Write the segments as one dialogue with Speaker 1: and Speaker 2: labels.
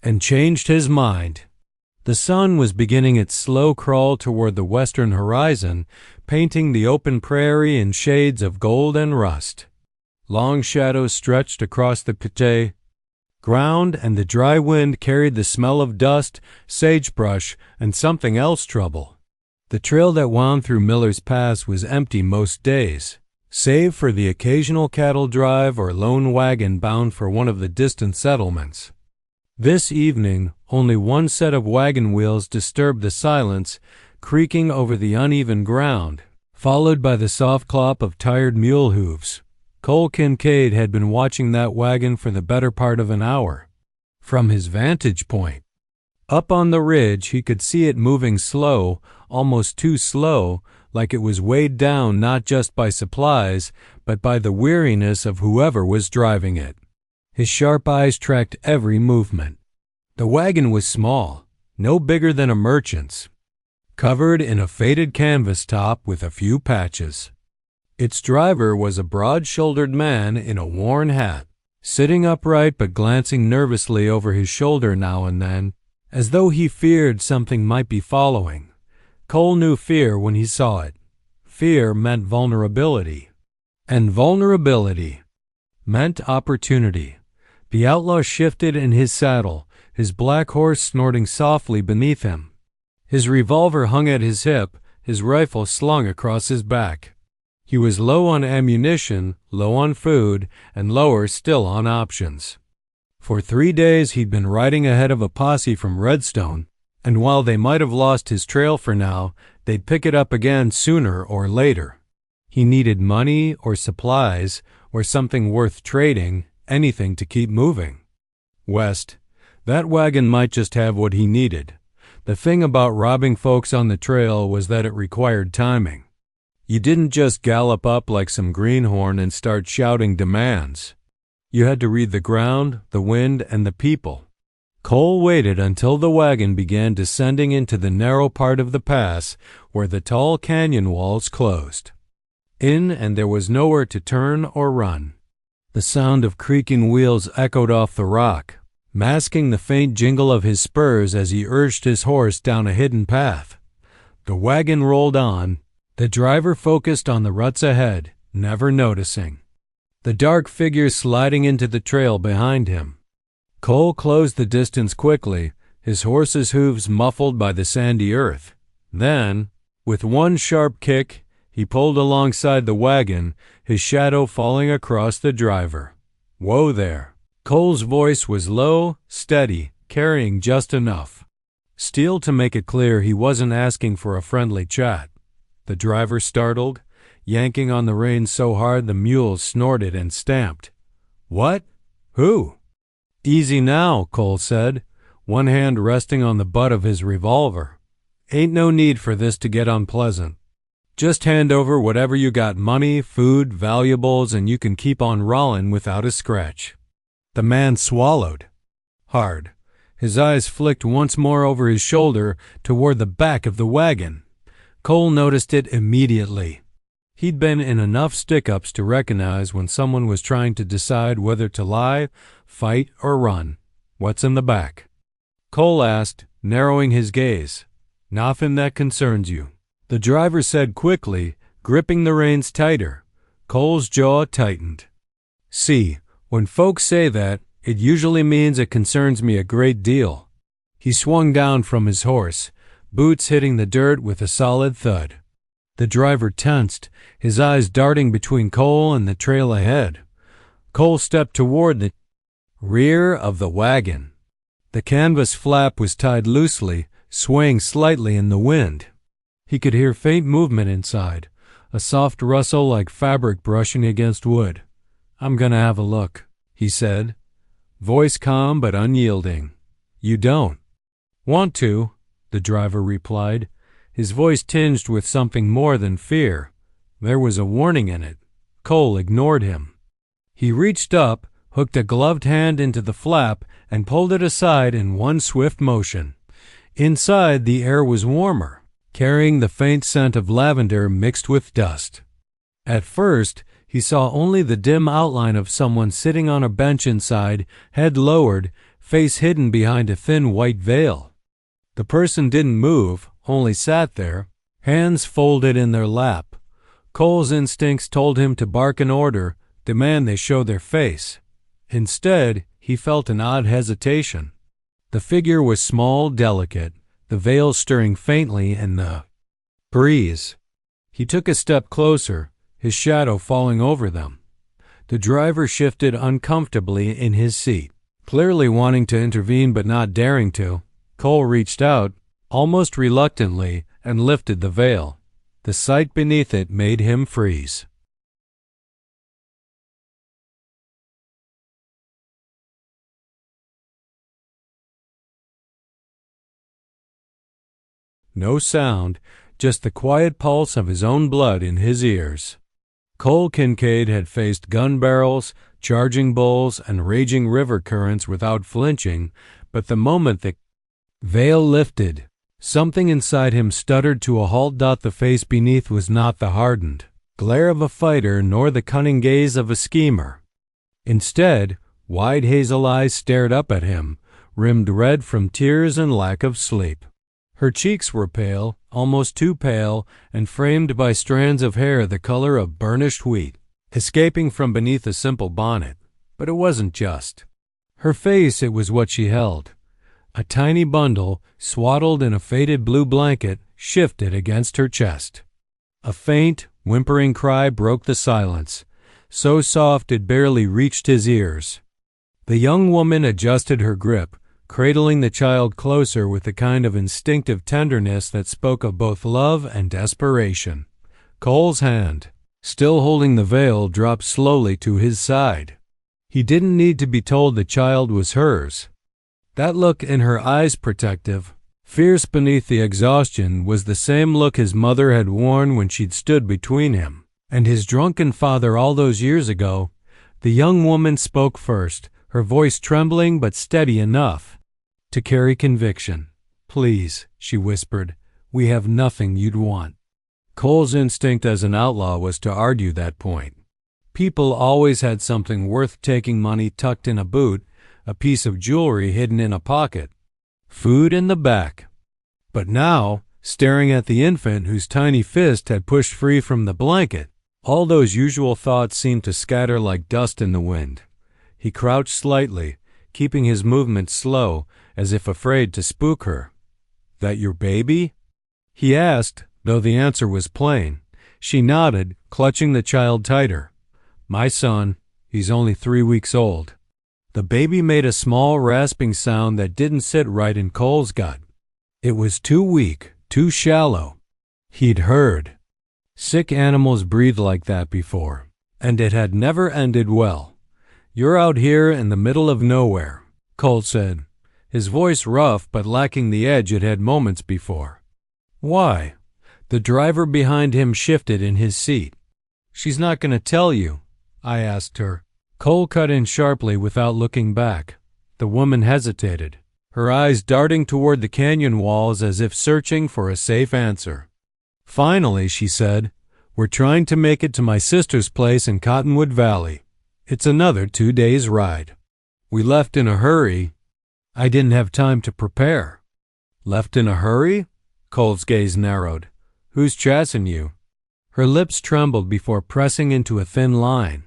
Speaker 1: and changed his mind. The sun was beginning its slow crawl toward the western horizon, painting the open prairie in shades of gold and rust. Long shadows stretched across the pâté ground, and the dry wind carried the smell of dust, sagebrush, and something else trouble. The trail that wound through Miller's Pass was empty most days, save for the occasional cattle drive or lone wagon bound for one of the distant settlements. This evening, only one set of wagon wheels disturbed the silence, creaking over the uneven ground, followed by the soft clop of tired mule hooves. Cole Kincaid had been watching that wagon for the better part of an hour. From his vantage point, up on the ridge, he could see it moving slow, almost too slow, like it was weighed down not just by supplies, but by the weariness of whoever was driving it. His sharp eyes tracked every movement. The wagon was small, no bigger than a merchant's, covered in a faded canvas top with a few patches. Its driver was a broad-shouldered man in a worn hat, sitting upright but glancing nervously over his shoulder now and then, as though he feared something might be following. Cole knew fear when he saw it. Fear meant vulnerability, and vulnerability meant opportunity. The outlaw shifted in his saddle, his black horse snorting softly beneath him. His revolver hung at his hip, his rifle slung across his back. He was low on ammunition, low on food, and lower still on options. For 3 days he'd been riding ahead of a posse from Redstone, and while they might have lost his trail for now, they'd pick it up again sooner or later. He needed money or supplies or something worth trading, anything to keep moving. West, that wagon might just have what he needed. The thing about robbing folks on the trail was that it required timing. You didn't just gallop up like some greenhorn and start shouting demands. You had to read the ground, the wind, and the people. Cole waited until the wagon began descending into the narrow part of the pass where the tall canyon walls closed in, and there was nowhere to turn or run. The sound of creaking wheels echoed off the rock, masking the faint jingle of his spurs as he urged his horse down a hidden path. The wagon rolled on. The driver focused on the ruts ahead, never noticing the dark figure sliding into the trail behind him. Cole closed the distance quickly, his horse's hooves muffled by the sandy earth. Then, with one sharp kick, he pulled alongside the wagon, his shadow falling across the driver. "Whoa there." Cole's voice was low, steady, carrying just enough steel to make it clear he wasn't asking for a friendly chat. The driver startled, yanking on the reins so hard the mules snorted and stamped. "What? Who?" "Easy now," Cole said, one hand resting on the butt of his revolver. "Ain't no need for this to get unpleasant. Just hand over whatever you got, money, food, valuables, and you can keep on rollin' without a scratch." The man swallowed hard. His eyes flicked once more over his shoulder toward the back of the wagon. Cole noticed it immediately. He'd been in enough stick-ups to recognize when someone was trying to decide whether to lie, fight, or run. "What's in the back?" Cole asked, narrowing his gaze. "Nothin' that concerns you," the driver said quickly, gripping the reins tighter. Cole's jaw tightened. "See, when folks say that, it usually means it concerns me a great deal." He swung down from his horse, boots hitting the dirt with a solid thud. The driver tensed, his eyes darting between Cole and the trail ahead. Cole stepped toward the rear of the wagon. The canvas flap was tied loosely, swaying slightly in the wind. He could hear faint movement inside, a soft rustle like fabric brushing against wood. "I'm gonna have a look," he said, voice calm but unyielding. "You don't want to," the driver replied, his voice tinged with something more than fear. There was a warning in it. Cole ignored him. He reached up, hooked a gloved hand into the flap, and pulled it aside in one swift motion. Inside, the air was warmer, carrying the faint scent of lavender mixed with dust. At first, he saw only the dim outline of someone sitting on a bench inside, head lowered, face hidden behind a thin white veil. The person didn't move, only sat there, hands folded in their lap. Cole's instincts told him to bark an order, demand they show their face. Instead, he felt an odd hesitation. The figure was small, delicate, the veil stirring faintly in the breeze. He took a step closer, his shadow falling over them. The driver shifted uncomfortably in his seat, clearly wanting to intervene but not daring to. Cole reached out, almost reluctantly, and lifted the veil. The sight beneath it made him freeze. No sound, just the quiet pulse of his own blood in his ears. Cole Kincaid had faced gun barrels, charging bulls, and raging river currents without flinching, but the moment the veil lifted, something inside him stuttered to a halt. The face beneath was not the hardened glare of a fighter nor the cunning gaze of a schemer. Instead, wide hazel eyes stared up at him, rimmed red from tears and lack of sleep. Her cheeks were pale, almost too pale, and framed by strands of hair the color of burnished wheat, escaping from beneath a simple bonnet. But it wasn't just her face, it was what she held. A tiny bundle, swaddled in a faded blue blanket, shifted against her chest. A faint, whimpering cry broke the silence, so soft it barely reached his ears. The young woman adjusted her grip, cradling the child closer with a kind of instinctive tenderness that spoke of both love and desperation. Cole's hand, still holding the veil, dropped slowly to his side. He didn't need to be told the child was hers. That look in her eyes, protective, fierce beneath the exhaustion, was the same look his mother had worn when she'd stood between him and his drunken father all those years ago. The young woman spoke first, her voice trembling but steady enough to carry conviction. "Please," she whispered, "we have nothing you'd want." Cole's instinct as an outlaw was to argue that point. People always had something worth taking, money tucked in a boot, a piece of jewelry hidden in a pocket, food in the back. But now, staring at the infant whose tiny fist had pushed free from the blanket, all those usual thoughts seemed to scatter like dust in the wind. He crouched slightly, keeping his movements slow, as if afraid to spook her. "That your baby?" he asked, though the answer was plain. She nodded, clutching the child tighter. "My son. He's only 3 weeks old." The baby made a small rasping sound that didn't sit right in Cole's gut. It was too weak, too shallow. He'd heard sick animals breathe like that before, and it had never ended well. "You're out here in the middle of nowhere," Cole said, his voice rough but lacking the edge it had moments before. "Why?" The driver behind him shifted in his seat. "She's not going to tell you," I asked her. Cole cut in sharply without looking back. The woman hesitated, her eyes darting toward the canyon walls as if searching for a safe answer. Finally, she said, "We're trying to make it to my sister's place in Cottonwood Valley. It's another 2 days' ride. We left in a hurry. I didn't have time to prepare." "Left in a hurry?" Cole's gaze narrowed. "Who's chassing you?" Her lips trembled before pressing into a thin line.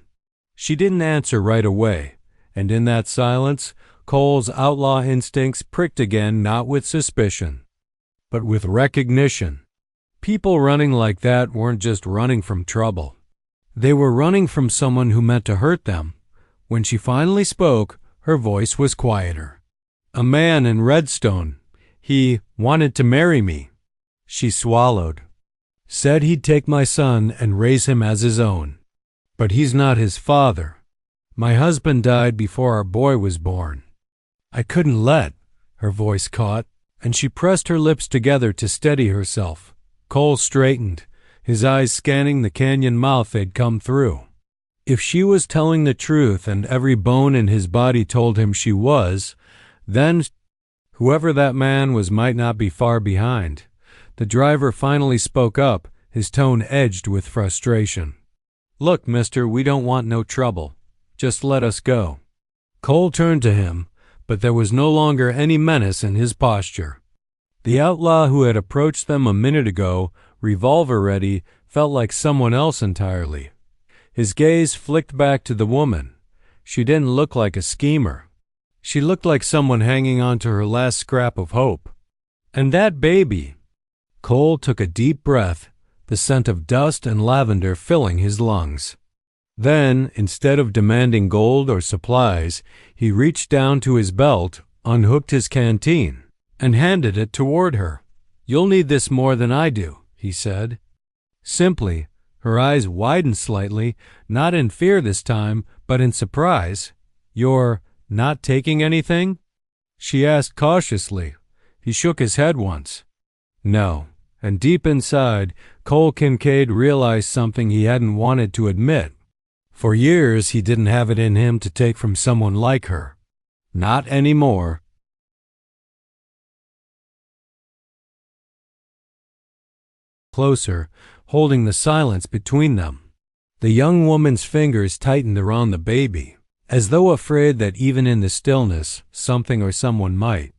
Speaker 1: She didn't answer right away, and in that silence, Cole's outlaw instincts pricked again, not with suspicion, but with recognition. People running like that weren't just running from trouble. They were running from someone who meant to hurt them. When she finally spoke, her voice was quieter. "A man in Redstone. He wanted to marry me." She swallowed. "Said he'd take my son and raise him as his own. But he's not his father. My husband died before our boy was born. I couldn't let." Her voice caught, and she pressed her lips together to steady herself. Cole straightened, his eyes scanning the canyon mouth they'd come through. If she was telling the truth, and every bone in his body told him she was, then whoever that man was might not be far behind. The driver finally spoke up, his tone edged with frustration. "Look, mister, we don't want no trouble. Just let us go." Cole turned to him, but there was no longer any menace in his posture. The outlaw who had approached them a minute ago, revolver ready, felt like someone else entirely. His gaze flicked back to the woman. She didn't look like a schemer. She looked like someone hanging on to her last scrap of hope. And that baby! Cole took a deep breath, the scent of dust and lavender filling his lungs. Then, instead of demanding gold or supplies, he reached down to his belt, unhooked his canteen, and handed it toward her. "You'll need this more than I do," he said. Simply, her eyes widened slightly, not in fear this time, but in surprise. "You're not taking anything?" she asked cautiously. He shook his head once. No, and deep inside, Cole Kincaid realized something he hadn't wanted to admit. For years, he didn't have it in him to take from someone like her. Not anymore. Closer, holding the silence between them. The young woman's fingers tightened around the baby, as though afraid that even in the stillness, something or someone might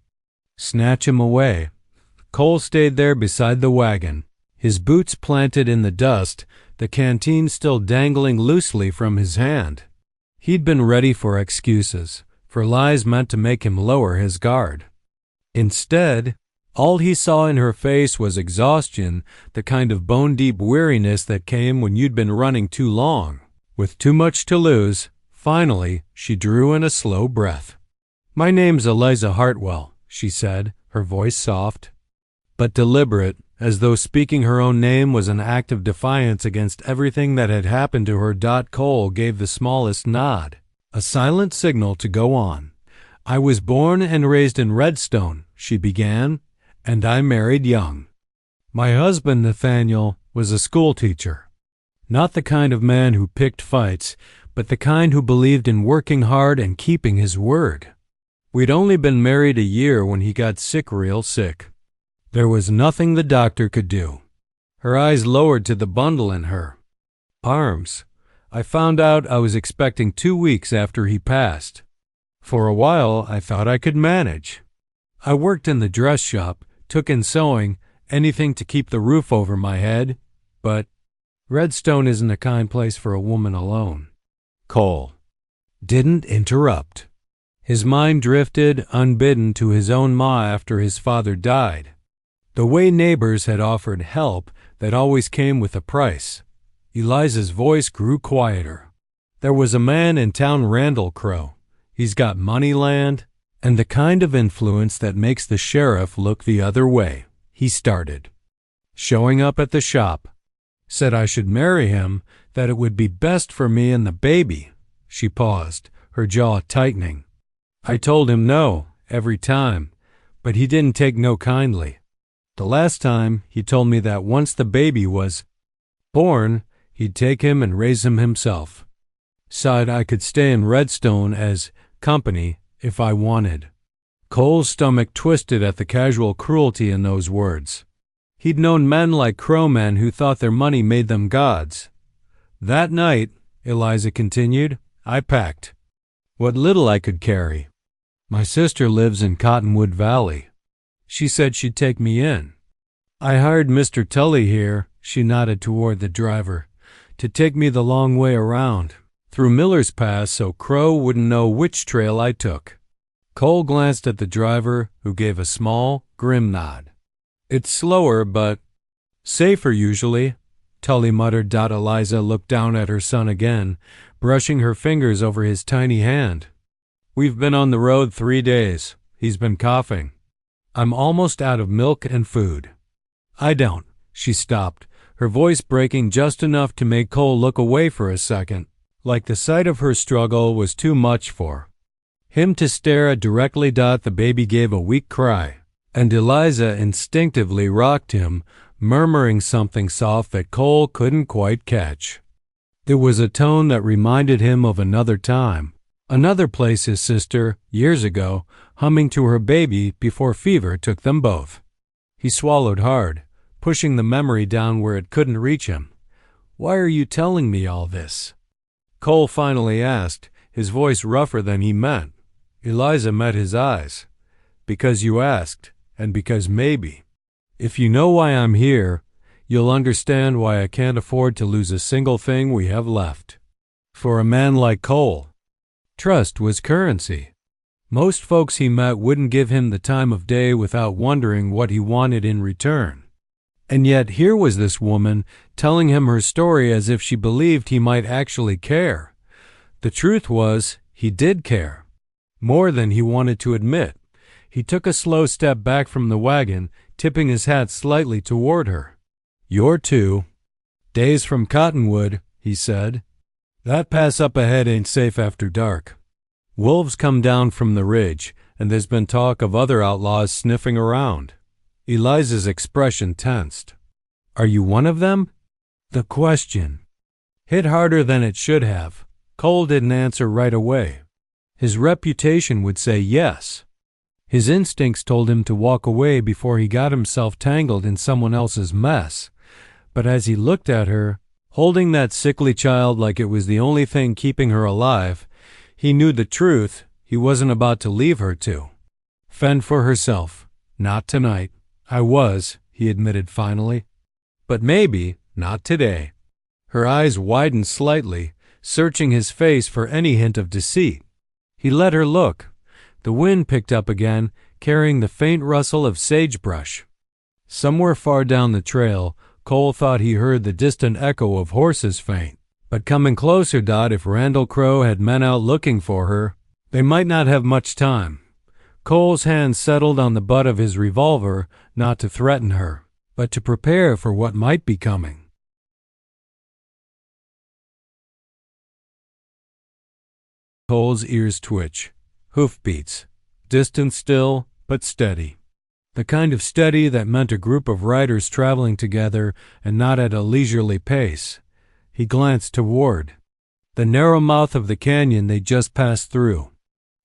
Speaker 1: snatch him away. Cole stayed there beside the wagon, his boots planted in the dust, the canteen still dangling loosely from his hand. He'd been ready for excuses, for lies meant to make him lower his guard. Instead, all he saw in her face was exhaustion, the kind of bone-deep weariness that came when you'd been running too long. With too much to lose, finally, she drew in a slow breath. "My name's Eliza Hartwell," she said, her voice soft, but deliberate, as though speaking her own name was an act of defiance against everything that had happened to her. Cole gave the smallest nod, a silent signal to go on. "I was born and raised in Redstone," she began, "and I married young. My husband, Nathaniel, was a schoolteacher. Not the kind of man who picked fights, but the kind who believed in working hard and keeping his word. We'd only been married a year when he got sick, real sick. There was nothing the doctor could do." Her eyes lowered to the bundle in her arms. "I found out I was expecting 2 weeks after he passed. For a while, I thought I could manage. I worked in the dress shop, took in sewing, anything to keep the roof over my head, but Redstone isn't a kind place for a woman alone." Cole didn't interrupt. His mind drifted, unbidden, to his own ma after his father died. The way neighbors had offered help that always came with a price. Eliza's voice grew quieter. "There was a man in town, Randall Crow. He's got money, land, and the kind of influence that makes the sheriff look the other way. He started showing up at the shop. Said I should marry him, that it would be best for me and the baby." She paused, her jaw tightening. "I told him no, every time, but he didn't take no kindly. The last time, he told me that once the baby was born, he'd take him and raise him himself. Said I could stay in Redstone as company if I wanted." Cole's stomach twisted at the casual cruelty in those words. He'd known men like crowmen who thought their money made them gods. "That night," Eliza continued, "I packed what little I could carry. My sister lives in Cottonwood Valley. She said she'd take me in. I hired Mr. Tully here," she nodded toward the driver, "to take me the long way around, through Miller's Pass, so Crow wouldn't know which trail I took." Cole glanced at the driver, who gave a small, grim nod. "It's slower, but safer usually," Tully muttered. Eliza looked down at her son again, brushing her fingers over his tiny hand. "We've been on the road 3 days. He's been coughing. I'm almost out of milk and food." "I don't." She stopped, her voice breaking just enough to make Cole look away for a second, like the sight of her struggle was too much for him to stare at directly. The baby gave a weak cry, and Eliza instinctively rocked him, murmuring something soft that Cole couldn't quite catch. There was a tone that reminded him of another time, another place, his sister, years ago, humming to her baby before fever took them both. He swallowed hard, pushing the memory down where it couldn't reach him. "Why are you telling me all this?" Cole finally asked, his voice rougher than he meant. Eliza met his eyes. Because you asked, and because maybe. If you know why I'm here, you'll understand why I can't afford to lose a single thing we have left. For a man like Cole, trust was currency. Most folks he met wouldn't give him the time of day without wondering what he wanted in return. And yet here was this woman telling him her story as if she believed he might actually care. The truth was, he did care. More than he wanted to admit. He took a slow step back from the wagon, tipping his hat slightly toward her. "You're two days from Cottonwood," he said. "That pass up ahead ain't safe after dark. Wolves come down from the ridge, and there's been talk of other outlaws sniffing around." Eliza's expression tensed. "Are you one of them?" The question hit harder than it should have. Cole didn't answer right away. His reputation would say yes. His instincts told him to walk away before he got himself tangled in someone else's mess. But as he looked at her, holding that sickly child like it was the only thing keeping her alive, he knew the truth he wasn't about to leave her to. Fend for herself. Not tonight. I was, he admitted finally. But maybe not today. Her eyes widened slightly, searching his face for any hint of deceit. He let her look. The wind picked up again, carrying the faint rustle of sagebrush. Somewhere far down the trail, Cole thought he heard the distant echo of horses faint. But coming closer, if Randall Crow had men out looking for her, they might not have much time. Cole's hand settled on the butt of his revolver, not to threaten her, but to prepare for what might be coming. Cole's ears twitch. Hoofbeats. Distant still, but steady. The kind of steady that meant a group of riders traveling together and not at a leisurely pace. He glanced toward the narrow mouth of the canyon they just passed through.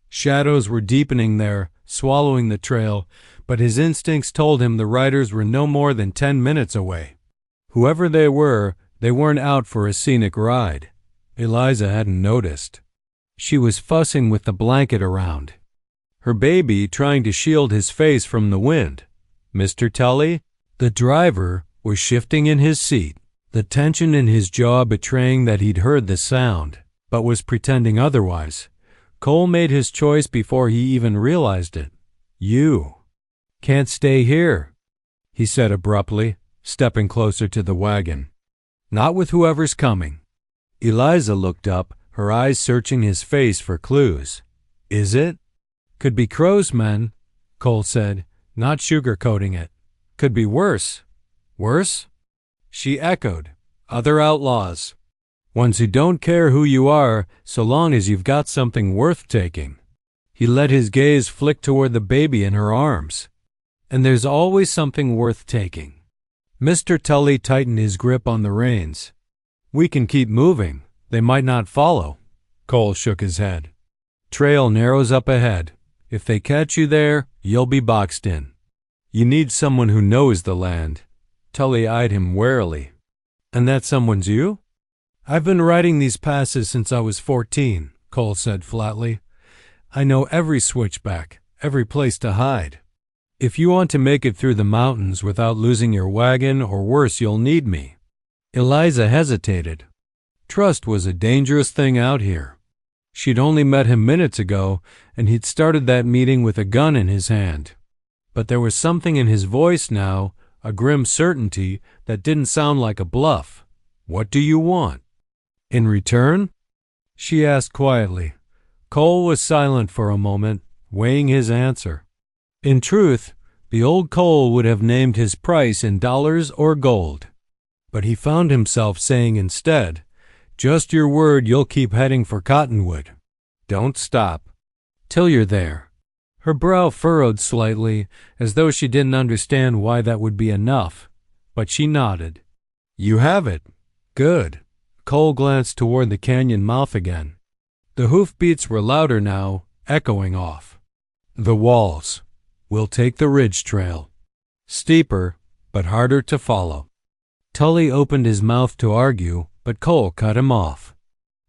Speaker 1: Shadows were deepening there, swallowing the trail, but his instincts told him the riders were no more than 10 minutes away. Whoever they weren't out for a scenic ride. Eliza hadn't noticed. She was fussing with the blanket around. Her baby trying to shield his face from the wind. Mr. Tully, the driver, was shifting in his seat, the tension in his jaw betraying that he'd heard the sound, but was pretending otherwise. Cole made his choice before he even realized it. "You can't stay here," he said abruptly, stepping closer to the wagon. "Not with whoever's coming." Eliza looked up, her eyes searching his face for clues. "Is it?" "Could be Crow's men," Cole said, not sugarcoating it. "Could be worse." "Worse?" She echoed. "Other outlaws. Ones who don't care who you are so long as you've got something worth taking." He let his gaze flick toward the baby in her arms. "And there's always something worth taking." Mr. Tully tightened his grip on the reins. "We can keep moving. They might not follow." Cole shook his head. "Trail narrows up ahead. If they catch you there, you'll be boxed in. You need someone who knows the land." Tully eyed him warily. "And that someone's you?" "I've been riding these passes since I was 14, Cole said flatly. "I know every switchback, every place to hide. If you want to make it through the mountains without losing your wagon, or worse, you'll need me." Eliza hesitated. Trust was a dangerous thing out here. She'd only met him minutes ago, and he'd started that meeting with a gun in his hand. But there was something in his voice now, a grim certainty, that didn't sound like a bluff. "What do you want?" "In return?" she asked quietly. Cole was silent for a moment, weighing his answer. In truth, the old Cole would have named his price in dollars or gold. But he found himself saying instead, "Just your word you'll keep heading for Cottonwood. Don't stop. Till you're there." Her brow furrowed slightly, as though she didn't understand why that would be enough, but she nodded. "You have it. Good." Cole glanced toward the canyon mouth again. The hoofbeats were louder now, echoing off. "The walls. We'll take the ridge trail. Steeper, but harder to follow." Tully opened his mouth to argue, but Cole cut him off.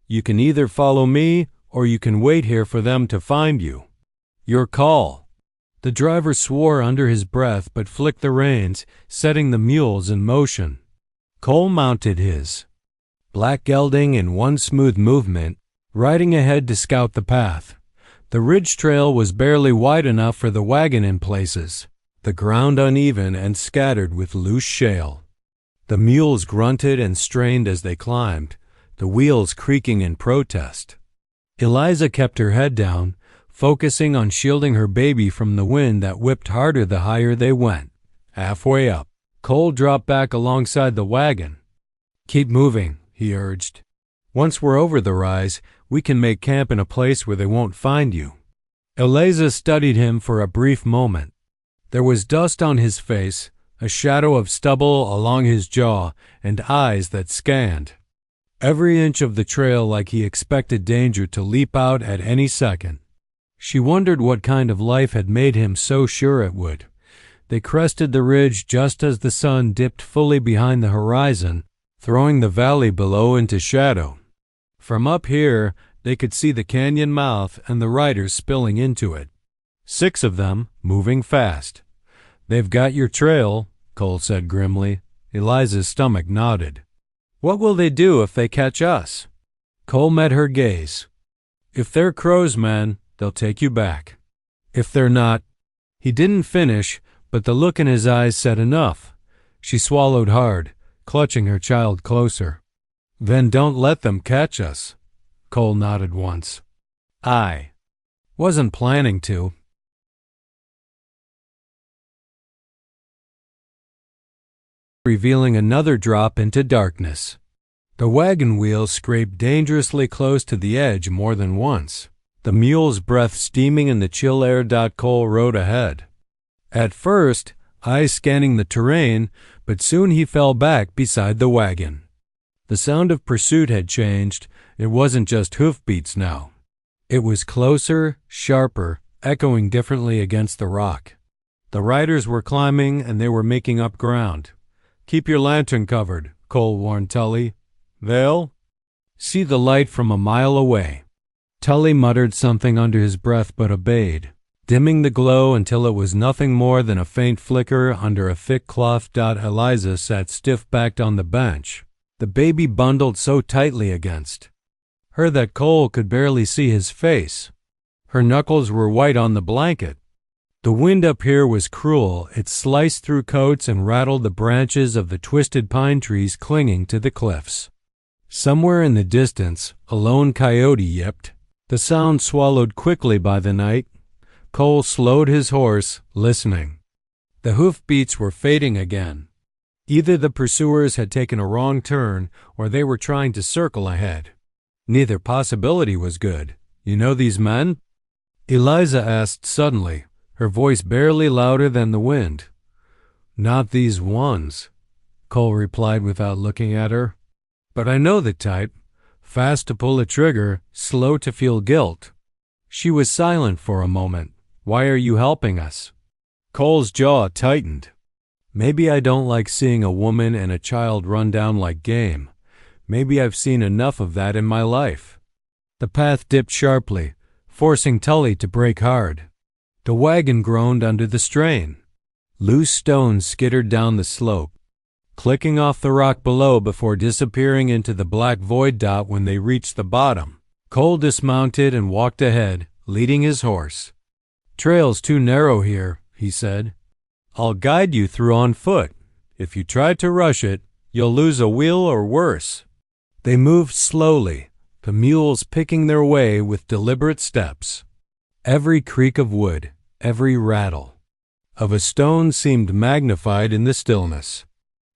Speaker 1: "You can either follow me, or you can wait here for them to find you. Your call." The driver swore under his breath but flicked the reins, setting the mules in motion. Cole mounted his black gelding in one smooth movement, riding ahead to scout the path. The ridge trail was barely wide enough for the wagon in places, the ground uneven and scattered with loose shale. The mules grunted and strained as they climbed, the wheels creaking in protest. Eliza kept her head down, focusing on shielding her baby from the wind that whipped harder the higher they went. Halfway up, Cole dropped back alongside the wagon. "Keep moving," he urged. "Once we're over the rise, we can make camp in a place where they won't find you." Eliza studied him for a brief moment. There was dust on his face, a shadow of stubble along his jaw, and eyes that scanned every inch of the trail like he expected danger to leap out at any second. She wondered what kind of life had made him so sure it would. They crested the ridge just as the sun dipped fully behind the horizon, throwing the valley below into shadow. From up here, they could see the canyon mouth and the riders spilling into it. 6 of them, moving fast. "They've got your trail," Cole said grimly. Eliza's stomach nodded. "What will they do if they catch us?" Cole met her gaze. "If they're Crow's men, they'll take you back. If they're not—" He didn't finish, but the look in his eyes said enough. She swallowed hard, clutching her child closer. "Then don't let them catch us." Cole nodded once. "I wasn't planning to." Revealing another drop into darkness. The wagon wheels scraped dangerously close to the edge more than once, the mule's breath steaming in the chill air. Cole rode ahead. At first, eyes scanning the terrain, but soon he fell back beside the wagon. The sound of pursuit had changed. It wasn't just hoofbeats now. It was closer, sharper, echoing differently against the rock. The riders were climbing and they were making up ground. "Keep your lantern covered," Cole warned Tully. "They'll see the light from a mile away." Tully muttered something under his breath but obeyed, dimming the glow until it was nothing more than a faint flicker under a thick cloth. Eliza sat stiff-backed on the bench, the baby bundled so tightly against her that Cole could barely see his face. Her knuckles were white on the blanket. The wind up here was cruel. It sliced through coats and rattled the branches of the twisted pine trees clinging to the cliffs. Somewhere in the distance, a lone coyote yipped, the sound swallowed quickly by the night. Cole slowed his horse, listening. The hoofbeats were fading again. Either the pursuers had taken a wrong turn or they were trying to circle ahead. Neither possibility was good. "You know these men?" Eliza asked suddenly, her voice barely louder than the wind. "Not these ones," Cole replied without looking at her. "But I know the type. Fast to pull a trigger, slow to feel guilt." She was silent for a moment. "Why are you helping us?" Cole's jaw tightened. "Maybe I don't like seeing a woman and a child run down like game. Maybe I've seen enough of that in my life." The path dipped sharply, forcing Tully to brake hard. The wagon groaned under the strain. Loose stones skittered down the slope, clicking off the rock below before disappearing into the black void. When they reached the bottom, Cole dismounted and walked ahead, leading his horse. "Trail's too narrow here," he said. "I'll guide you through on foot. If you try to rush it, you'll lose a wheel or worse." They moved slowly, the mules picking their way with deliberate steps. Every creak of wood, every rattle of a stone seemed magnified in the stillness.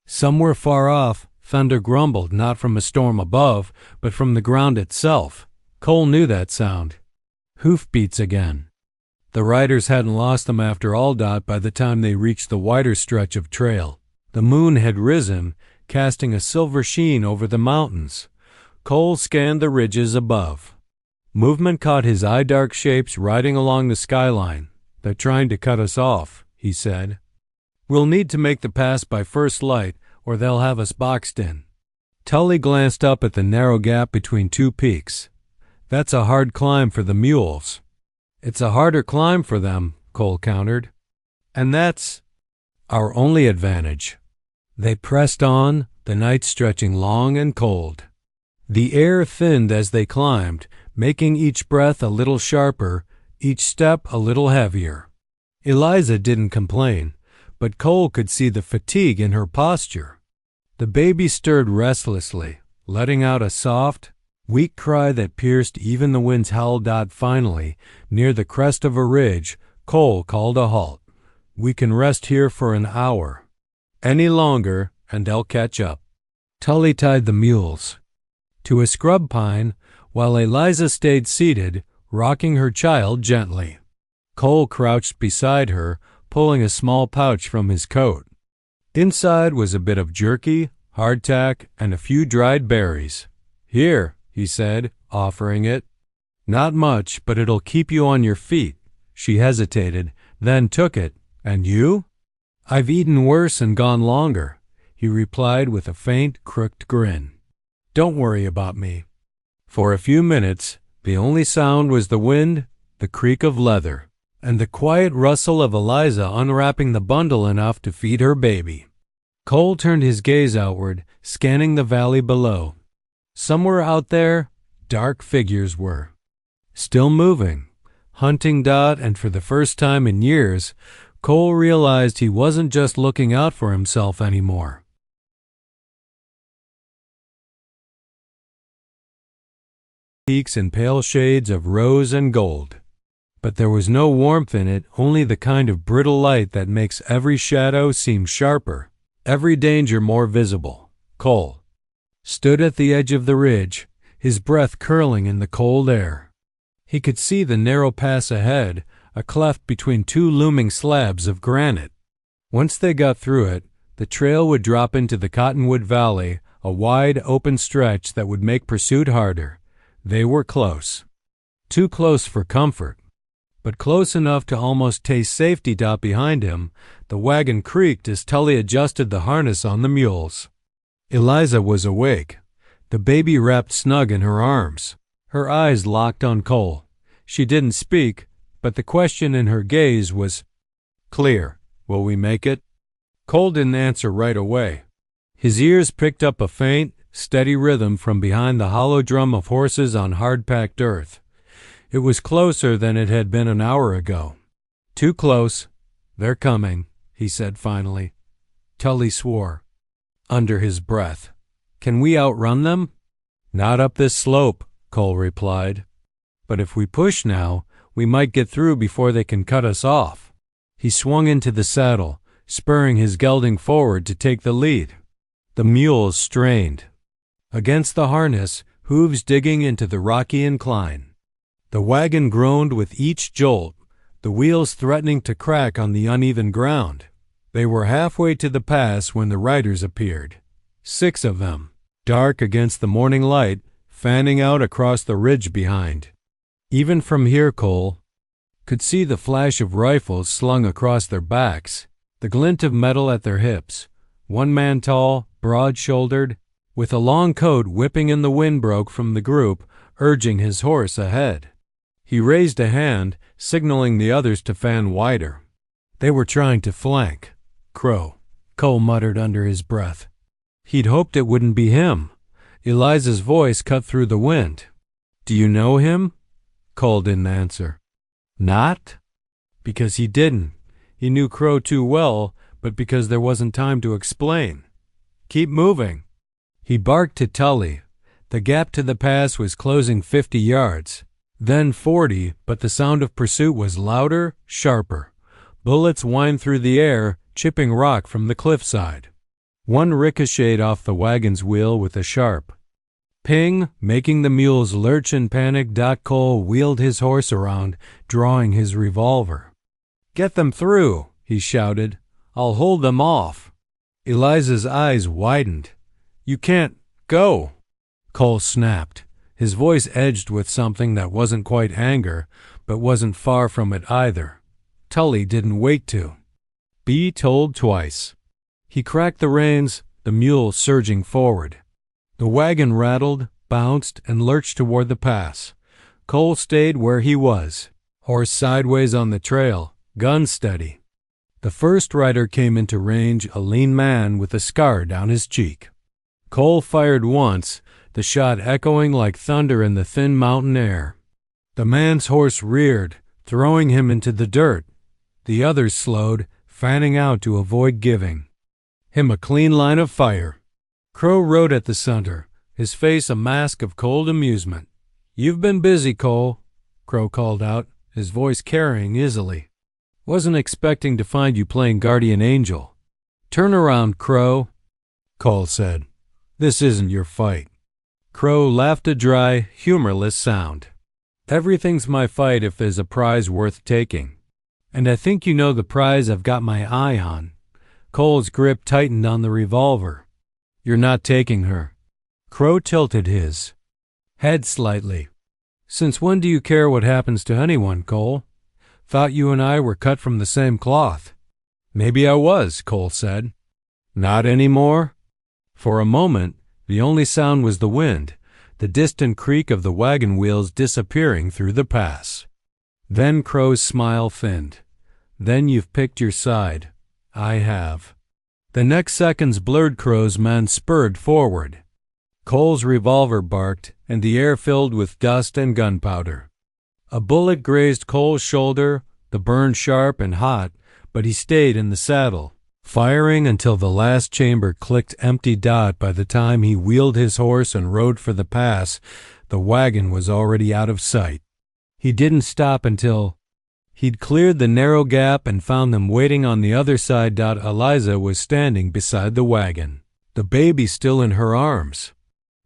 Speaker 1: Somewhere far off, thunder grumbled not from a storm above, but from the ground itself. Cole knew that sound. Hoofbeats again. The riders hadn't lost them after all. By the time they reached the wider stretch of trail, the moon had risen, casting a silver sheen over the mountains. Cole scanned the ridges above. Movement caught his eye. Dark shapes riding along the skyline. "They're trying to cut us off," he said. "We'll need to make the pass by first light, or they'll have us boxed in." Tully glanced up at the narrow gap between 2 peaks. "That's a hard climb for the mules." It's a harder climb for them, Cole countered. And that's our only advantage. They pressed on, the night stretching long and cold. The air thinned as they climbed, making each breath a little sharper, each step a little heavier. Eliza didn't complain, but Cole could see the fatigue in her posture. The baby stirred restlessly, letting out a soft, weak cry that pierced even the wind's howl. Finally, near the crest of a ridge, Cole called a halt. We can rest here for an hour. Any longer, and they'll catch up. Tully tied the mules to a scrub pine while Eliza stayed seated, rocking her child gently. Cole crouched beside her, pulling a small pouch from his coat. Inside was a bit of jerky, hardtack, and a few dried berries. Here, he said, offering it. Not much, but it'll keep you on your feet. She hesitated, then took it. And you? I've eaten worse and gone longer, he replied with a faint, crooked grin. Don't worry about me. For a few minutes, the only sound was the wind, the creak of leather, and the quiet rustle of Eliza unwrapping the bundle enough to feed her baby. Cole turned his gaze outward, scanning the valley below. Somewhere out there, dark figures were. Still moving, hunting. And for the first time in years, Cole realized he wasn't just looking out for himself anymore. Peaks in pale shades of rose and gold. But there was no warmth in it, only the kind of brittle light that makes every shadow seem sharper, every danger more visible. Cole stood at the edge of the ridge, his breath curling in the cold air. He could see the narrow pass ahead, a cleft between two looming slabs of granite. Once they got through it, the trail would drop into the Cottonwood Valley, a wide, open stretch that would make pursuit harder. They were close. Too close for comfort, but close enough to almost taste safety. Behind him, the wagon creaked as Tully adjusted the harness on the mules. Eliza was awake, the baby wrapped snug in her arms, her eyes locked on Cole. She didn't speak, but the question in her gaze was clear. Will we make it? Cole didn't answer right away. His ears picked up a faint, steady rhythm from behind the hollow drum of horses on hard-packed earth. It was closer than it had been an hour ago. Too close. They're coming, he said finally. Tully swore, under his breath. Can we outrun them? Not up this slope, Cole replied. But if we push now, we might get through before they can cut us off. He swung into the saddle, spurring his gelding forward to take the lead. The mules strained against the harness, hooves digging into the rocky incline. The wagon groaned with each jolt, the wheels threatening to crack on the uneven ground. They were halfway to the pass when the riders appeared. 6 of them, dark against the morning light, fanning out across the ridge behind. Even from here, Cole could see the flash of rifles slung across their backs, the glint of metal at their hips. One man tall, broad-shouldered, with a long coat whipping in the wind, broke from the group, urging his horse ahead. He raised a hand, signaling the others to fan wider. They were trying to flank. Crow, Cole muttered under his breath. He'd hoped it wouldn't be him. Eliza's voice cut through the wind. Do you know him? Cole didn't answer. Not? Because he didn't. He knew Crow too well, but because there wasn't time to explain. Keep moving. He barked to Tully. The gap to the pass was closing 50 yards, then 40, but the sound of pursuit was louder, sharper. Bullets whined through the air, chipping rock from the cliffside. One ricocheted off the wagon's wheel with a sharp ping, making the mules lurch in panic. Cole wheeled his horse around, drawing his revolver. Get them through, he shouted. I'll hold them off. Eliza's eyes widened. You can't go, Cole snapped. His voice edged with something that wasn't quite anger, but wasn't far from it either. Tully didn't wait to be told twice. He cracked the reins, the mule surging forward. The wagon rattled, bounced, and lurched toward the pass. Cole stayed where he was, horse sideways on the trail, gun steady. The first rider came into range, a lean man with a scar down his cheek. Cole fired once, the shot echoing like thunder in the thin mountain air. The man's horse reared, throwing him into the dirt. The others slowed, fanning out to avoid giving him a clean line of fire. Crow rode at the center, his face a mask of cold amusement. "You've been busy, Cole," Crow called out, his voice carrying easily. "Wasn't expecting to find you playing guardian angel." "Turn around, Crow," Cole said. "This isn't your fight." Crow laughed a dry, humorless sound. "Everything's my fight if there's a prize worth taking. And I think you know the prize I've got my eye on." Cole's grip tightened on the revolver. "You're not taking her." Crow tilted his head slightly. "Since when do you care what happens to anyone, Cole? Thought you and I were cut from the same cloth." "Maybe I was," Cole said. "Not anymore?" For a moment, the only sound was the wind, the distant creak of the wagon wheels disappearing through the pass. Then Crow's smile thinned. "Then you've picked your side." "I have." The next seconds blurred. Crow's men spurred forward. Cole's revolver barked, and the air filled with dust and gunpowder. A bullet grazed Cole's shoulder, the burn sharp and hot, but he stayed in the saddle, firing until the last chamber clicked empty dot. By the time he wheeled his horse and rode for the pass, the wagon was already out of sight. He didn't stop until he'd cleared the narrow gap and found them waiting on the other side. Eliza was standing beside the wagon, the baby still in her arms.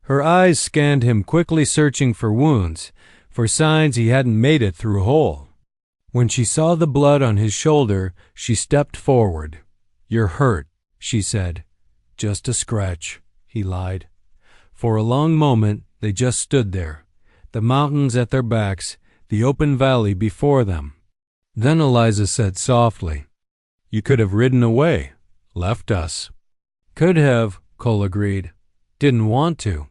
Speaker 1: Her eyes scanned him quickly, searching for wounds, for signs he hadn't made it through a hole. When she saw the blood on his shoulder, she stepped forward. "You're hurt," she said. "Just a scratch," he lied. For a long moment they just stood there, the mountains at their backs, the open valley before them. Then Eliza said softly, "You could have ridden away, left us." "Could have," Cole agreed. "Didn't want to."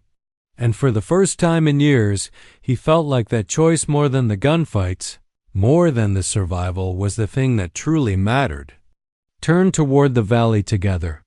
Speaker 1: And for the first time in years, he felt like that choice, more than the gunfights, more than the survival, was the thing that truly mattered. Turned toward the valley together.